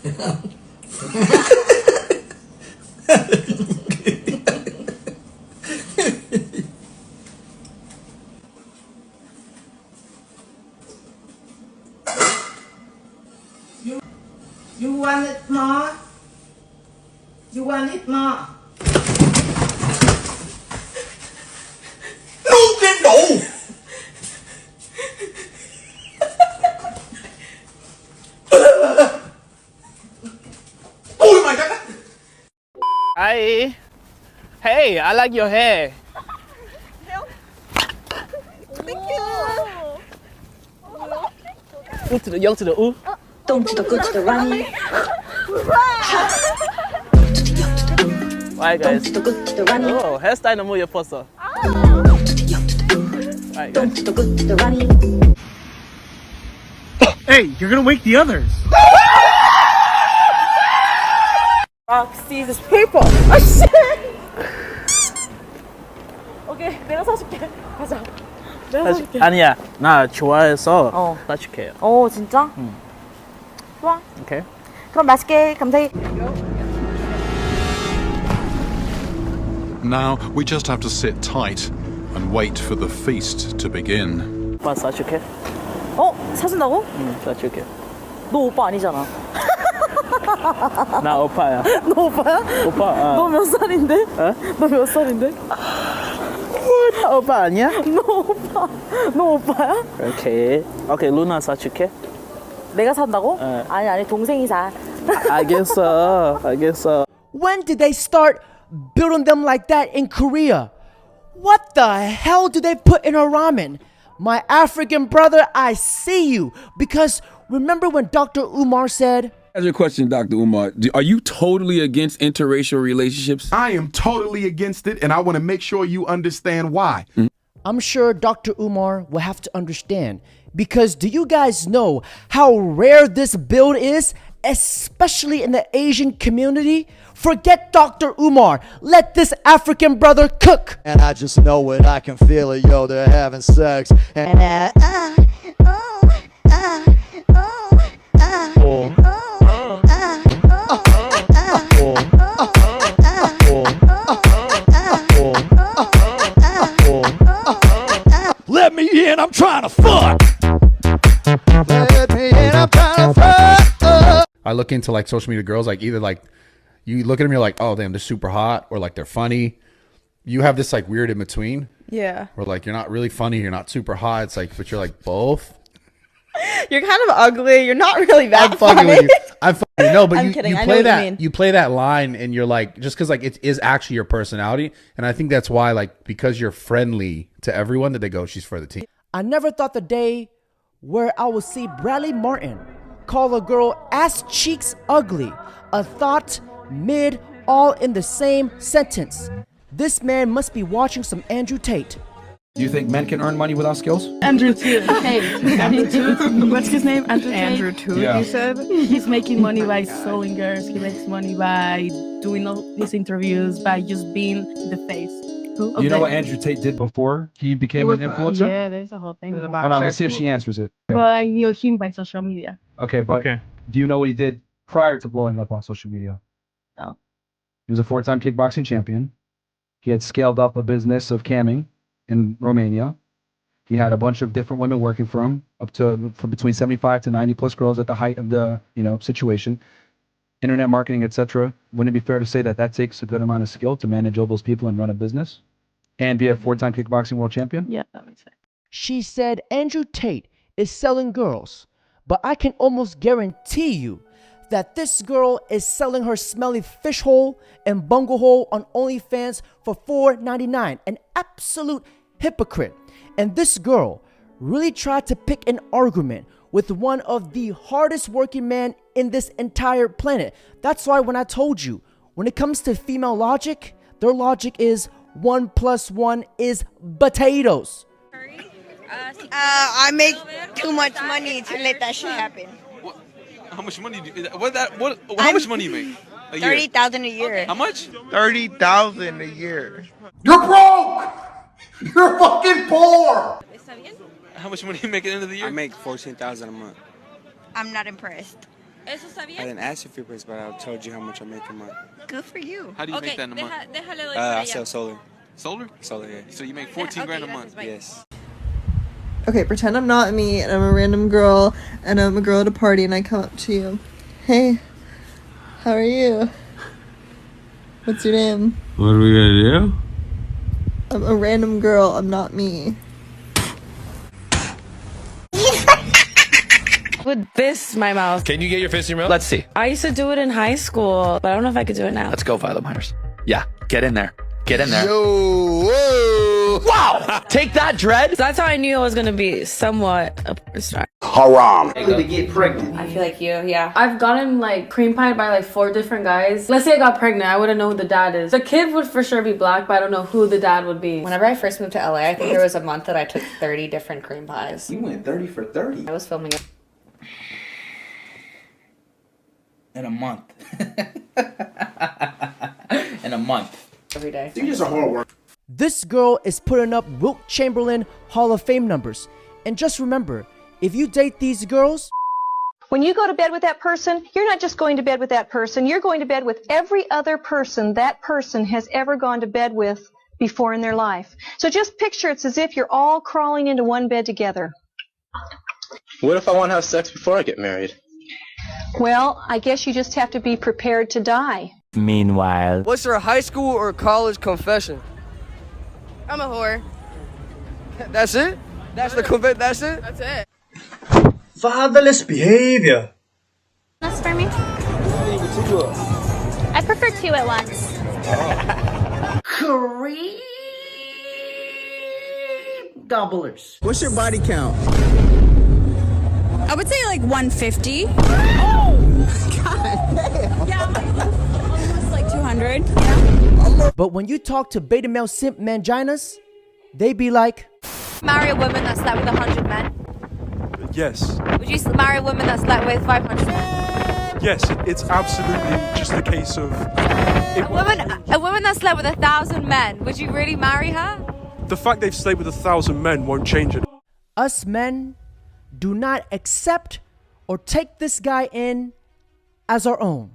You want it more? You want it more? No! Oh my god! Hi. Hey, I like your hair. Thank you. U to the yo to the u. Don't to the good to the running. Alright guys. To the good to the running. Oh, hairstyle na mo your poster. Alright Don't guys. to the good to the running. Hey, you're gonna wake the others. See this people. 아 씨. 오케이, 내가 사줄게. 가자. 내가 사줄게. 아니야, 나 좋아해서 어. 사줄게요. 어, 진짜? 좋아. 오케이. 그럼 맛있게 감사해. Now we just have to sit tight and wait for the feast to begin. 오빠 사줄게. 어? 사준다고? 응, 사줄게. 너 오빠 아니잖아. 나 오빠야. 너 오빠야? 오빠. 너 몇 살인데? 어? 너 몇 살인데? 나 오빠 아니야? 너 오빠야? 오케이. 오케이, 루나 사줄게. 내가 산다고? 어. 아니, 동생이 사. 알겠어. When did they start building them like that in Korea? What the hell do they put in a ramen? My African brother, I see you. Because remember when Dr. Umar said, As your question, Dr. Umar, are you totally against interracial relationships? I am totally against it, and I want to make sure you understand why. I'm sure Dr. Umar will have to understand. Because do you guys know how rare this build is? Especially in the Asian community? Forget Dr. Umar. Let this African brother cook. And I just know it, I can feel it, yo, they're having sex. And let me in, I'm trying to fuck. Let me in, I'm trying to fuck. I look into like social media girls, like either like you look at them, you're like, oh damn, they're super hot, or like they're funny. You have this like weird in between. Yeah. Where like you're not really funny, you're not super hot. It's like, but you're like both. You're kind of ugly. You're not really that I'm fucking funny. with you. I'm fucking no, but I'm you, kidding. you I know play what you that mean. you play that line, and you're like, just because like it is actually your personality, and I think that's why like because you're friendly to everyone that they go, she's for the team. I never thought the day where I would see Bradley Martin call a girl ass cheeks ugly. A thought, mid, all in the same sentence. This man must be watching some Andrew Tate. Do you think men can earn money without skills? Andrew Tate. Andrew Tate. What's his name? Andrew Tate. Yeah. You said he's making money by selling girls. He makes money by doing all his interviews, by just being the face. Who? You know what Andrew Tate did before he became an influencer? Yeah, there's a whole thing about. Hold on, let's see if she answers it. Well, I knew him by social media. Okay, but do you know what he did prior to blowing up on social media? No. He was a 4-time kickboxing champion. He had scaled up a business of camming in Romania. He had a bunch of different women working for him, up to from between 75 to 90 plus girls at the height of the situation. Internet marketing, etc. Wouldn't it be fair to say that that takes a good amount of skill to manage all those people and run a business and be a 4-time kickboxing world champion? Yeah, that makes sense. She said Andrew Tate is selling girls, but I can almost guarantee you that this girl is selling her smelly fish hole and bungle hole on OnlyFans for $4.99. An absolute hypocrite. And this girl really tried to pick an argument with one of the hardest working men in this entire planet. That's why when I told you, when it comes to female logic, their logic is 1 + 1 is potatoes. I make too much money to let that shit happen. How much money do you, how much money you make a year? 30,000 a year. How much? 30,000 a year. You're broke! You're fucking poor! How much money you make at the end of the year? I make 14,000 a month. I'm not impressed. I didn't ask you for your price, but I told you how much I make a month. Good for you. How do you make that in a month? I sell solar. Solar? Solar, yeah. So you make 14 grand a month? Yes. Okay, pretend I'm not me and I'm a random girl and I'm a girl at a party and I come up to you. Hey, how are you? What's your name? What are we gonna do? I'm a random girl, I'm not me. With this, my mouth. Can you get your fist in your mouth? Let's see. I used to do it in high school, but I don't know if I could do it now. Let's go, Violet Myers. Yeah, get in there. Get in there. Yo, whoa. Wow! Take that, Dread! So that's how I knew I was gonna be somewhat a porn star. Haram. To get pregnant. I feel like you, yeah. I've gotten like cream pied by like 4 different guys. Let's say I got pregnant, I wouldn't know who the dad is. The kid would for sure be black, but I don't know who the dad would be. Whenever I first moved to LA, I think there was a month that I took 30 different cream pies. You went 30 for 30. I was filming it. In a month. In a month. Every day. You just a hard work. This girl is putting up Wilt Chamberlain Hall of Fame numbers. And just remember, if you date these girls, when you go to bed with that person, you're not just going to bed with that person, you're going to bed with every other person that person has ever gone to bed with before in their life. So just picture it's as if you're all crawling into one bed together. What if I want to have sex before I get married? Well, I guess you just have to be prepared to die. Meanwhile, what's your high school or college confession? I'm a whore. That's it? That's the confession? That's it? That's it. Fatherless behavior. That's for me. I prefer 2 at once. Creep doublers. What's your body count? I would say like 150. Oh! God damn. Yeah. Almost like 200. but when you talk to beta male simp manginas, they be like, Marry a woman that slept with 100 men. Yes. Would you marry a woman that slept with 500 men? Yes, it's absolutely just a case of... A woman that slept with 1,000 men, would you really marry her? The fact they've slept with 1,000 men won't change it. us men do not accept or take this guy in as our own.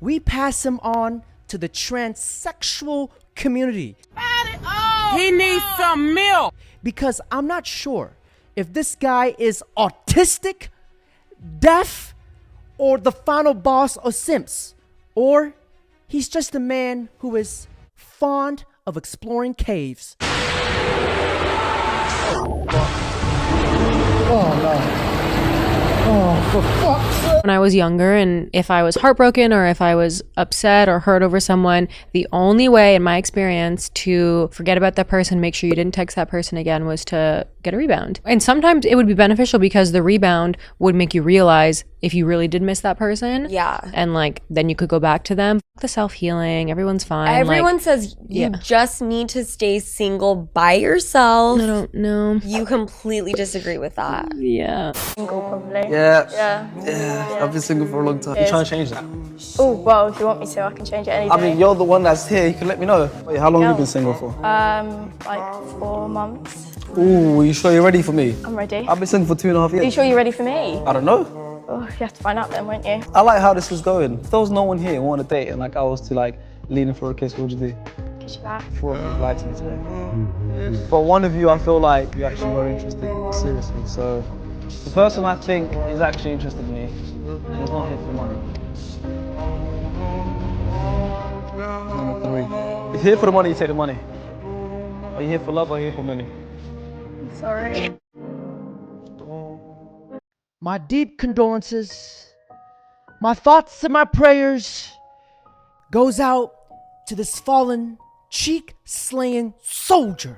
We pass him on to the transsexual community. He needs some milk. Because I'm not sure if this guy is autistic, deaf, or the final boss of simps, or he's just a man who is fond of exploring caves. Oh no. Oh, for fuck's sake. When I was younger, and if I was heartbroken or if I was upset or hurt over someone, the only way in my experience to forget about that person, make sure you didn't text that person again, was to get a rebound. And sometimes it would be beneficial because the rebound would make you realize if you really did miss that person. Yeah. And like, then you could go back to them. The self-healing, everyone's fine. Everyone says you just need to stay single by yourself. No. You completely disagree with that. Yeah. Single, probably. Yeah. I've been single for a long time. Yeah. I'm trying to change that. Oh, well, if you want me to, I can change it any day. I mean, you're the one that's here. You can let me know. Wait, how long have you been single for? Like 4 months. Ooh, are you sure you're ready for me? I'm ready. I've been single for 2.5 years. Are you sure you're ready for me? I don't know. Oh, you have to find out then, won't you? I like how this is going. If there was no one here who wanted to date and like I was to like lean in for a kiss, what would you do? Kiss you back. 4 of you lied to me today. But one of you, I feel like you're actually more interested, seriously. So the person I think is actually interested in me is not here for money. Number 3. If you're here for the money, you take the money. Are you here for love or are you here for money? Sorry. My deep condolences, my thoughts and my prayers goes out to this fallen, cheek-slaying soldier.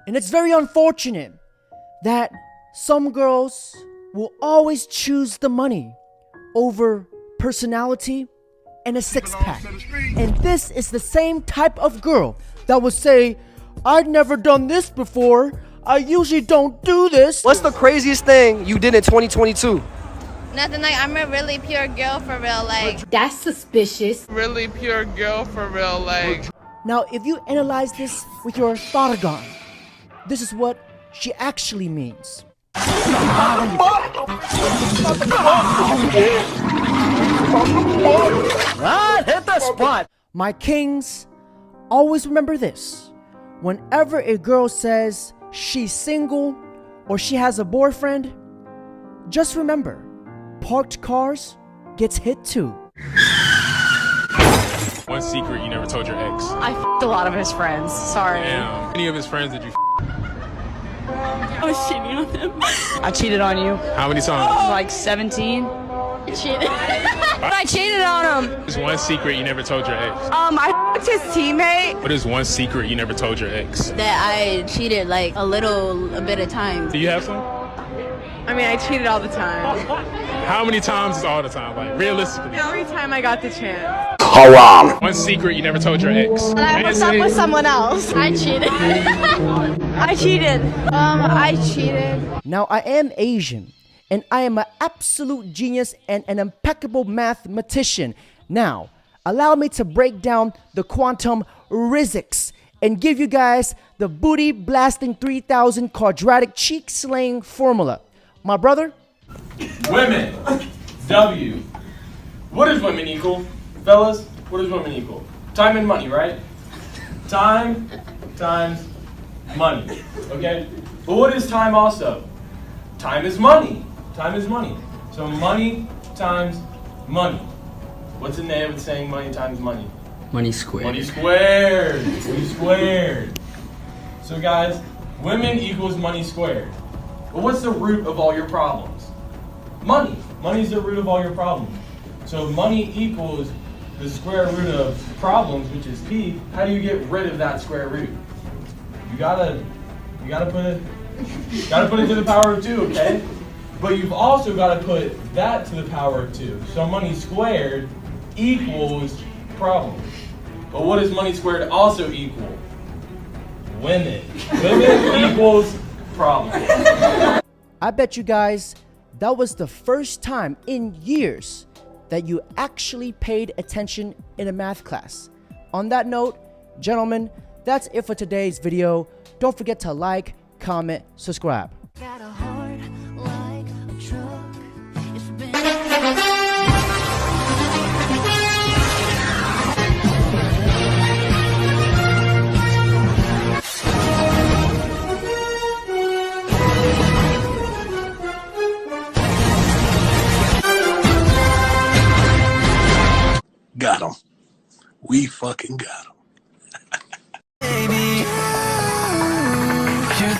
And it's very unfortunate that some girls will always choose the money over personality and a six-pack. And this is the same type of girl that would say, I'd never done this before. I usually don't do this. What's the craziest thing you did in 2022? Nothing, like I'm a really pure girl for real, like. That's suspicious. Really pure girl for real, like. Now, if you analyze this with your thought-a-gon, this is what she actually means. Hit the spot. My kings, always remember this. Whenever a girl says she's single or she has a boyfriend, just remember, parked cars gets hit too. One secret you never told your ex. I f***ed a lot of his friends. Sorry. Damn. Any of his friends did you I was cheating on him. I cheated on you. How many times? Like 17. Cheated. I cheated on him. What's one secret you never told your ex? I f***ed his teammate. What is one secret you never told your ex? That I cheated like a bit of times. Do you have some? I mean, I cheated all the time. How many times is all the time? Like, realistically. Every time I got the chance. Haram. One secret you never told your ex. I was up with someone else. I cheated. I cheated. I cheated. Now, I am Asian, and I am an absolute genius and an impeccable mathematician. Now, allow me to break down the quantum physics and give you guys the booty blasting 3000 quadratic cheek slaying formula. My brother? Women. W. What does women equal? Fellas, what does women equal? Time and money, right? Time times money. Okay? But what is time also? Time is money. Time is money. So money times money. What's the name of saying money times money? Money squared. Money squared. Money squared. So guys, women equals money squared. But what's the root of all your problems? Money. Money's the root of all your problems. So if money equals the square root of problems, which is P, how do you get rid of that square root? You gotta put it to the power of 2, okay? But you've also got to put that to the power of 2. So money squared equals problems. But what does money squared also equal? Women. Women equals problems. I bet you guys that was the first time in years that you actually paid attention in a math class. On that note, gentlemen, that's it for today's video. Don't forget to like, comment, subscribe. Got him. We fucking got him. Baby.